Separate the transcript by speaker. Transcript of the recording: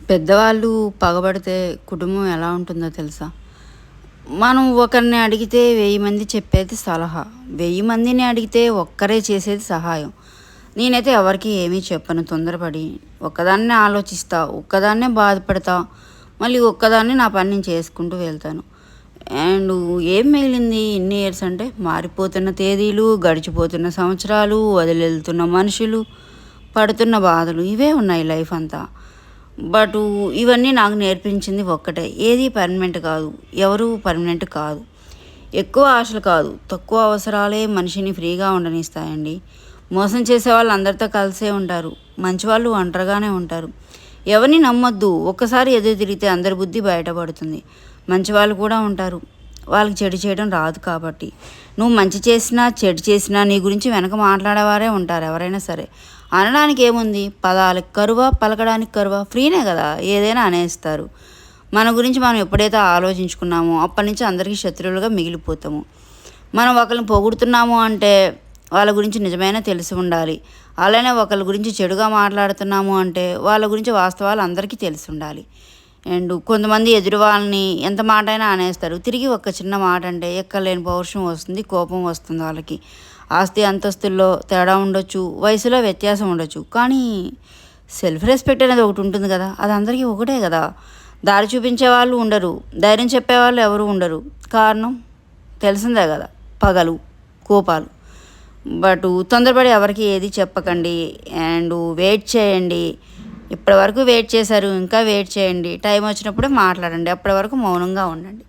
Speaker 1: పెద్దవాళ్ళు పగబడితే కుటుంబం ఎలా ఉంటుందో తెలుసా? మనం ఒకరిని అడిగితే 1000 మంది చెప్పేది సలహా. 1000 మందిని అడిగితే ఒక్కరే చేసేది సహాయం. నేనైతే ఎవరికీ ఏమీ చెప్పను తొందరపడి. ఒక్కదాన్నే ఆలోచిస్తా, ఒక్కదాన్నే బాధపడతా. మళ్ళీ ఒక్కదాన్నే నా పని నేను చేసుకుంటూ వెళ్తాను. అండ్ ఏం మిగిలింది ఇన్ని ఇయర్స్ అంటే మారిపోతున్న తేదీలు, గడిచిపోతున్న సంవత్సరాలు, వదిలెళ్తున్న మనుషులు, పడుతున్న బాధలు ఇవే ఉన్నాయి లైఫ్ అంతా. బట్ ఇవన్నీ నాకు నేర్పించింది ఒక్కటే, ఏది పర్మనెంట్ కాదు, ఎవరు పర్మనెంట్ కాదు. ఎక్కువ ఆశలు కాదు, తక్కువ అవసరాలే మనిషిని ఫ్రీగా ఉండనిస్తాయండి. మోసం చేసే వాళ్ళు అందరితో కలిసే ఉంటారు, మంచి వాళ్ళు ఒంటరిగానే ఉంటారు. ఎవరిని నమ్మొద్దు, ఒక్కసారి ఎదురు తిరిగితే అందరి బుద్ధి బయటపడుతుంది. మంచి వాళ్ళు కూడా ఉంటారు, వాళ్ళకి చెడు చేయడం రాదు కాబట్టి. నువ్వు మంచి చేసినా చెడు చేసినా నీ గురించి వెనక మాట్లాడేవారే ఉంటారు ఎవరైనా సరే. అనడానికి ఏముంది, పదాలకు కరువా పలకడానికి కరువా, ఫ్రీనే కదా ఏదైనా అనేస్తారు. మన గురించి మనం ఎప్పుడైతే ఆలోచించుకున్నామో అప్పటి నుంచి అందరికీ శత్రువులుగా మిగిలిపోతాము. మనం ఒకరిని పొగుడుతున్నాము అంటే వాళ్ళ గురించి నిజమైన తెలిసి ఉండాలి. అలానే ఒకరి గురించి చెడుగా మాట్లాడుతున్నాము అంటే వాళ్ళ గురించి వాస్తవాలు అందరికీ తెలిసి ఉండాలి. అండ్ కొంతమంది ఎదురు వాళ్ళని ఎంత మాట అయినా అనేస్తారు, తిరిగి ఒక చిన్న మాట అంటే ఎక్కలేని పౌరుషం వస్తుంది, కోపం వస్తుంది వాళ్ళకి. ఆస్తి అంతస్తుల్లో తేడా ఉండొచ్చు, వయసులో వ్యత్యాసం ఉండొచ్చు, కానీ సెల్ఫ్ రెస్పెక్ట్ అనేది ఒకటి ఉంటుంది కదా, అది అందరికీ ఒకటే కదా. దారి చూపించే వాళ్ళు ఉండరు, ధైర్యం చెప్పేవాళ్ళు ఎవరు ఉండరు. కారణం తెలిసిందే కదా, పగలు, కోపాలు. బట్ తొందరపడి ఎవరికి ఏది చెప్పకండి. అండ్ వెయిట్ చేయండి. ఇప్పటి వరకు వెయిట్ చేశారు, ఇంకా వెయిట్ చేయండి. టైం వచ్చినప్పుడే మాట్లాడండి, అప్పటి వరకు మౌనంగా ఉండండి.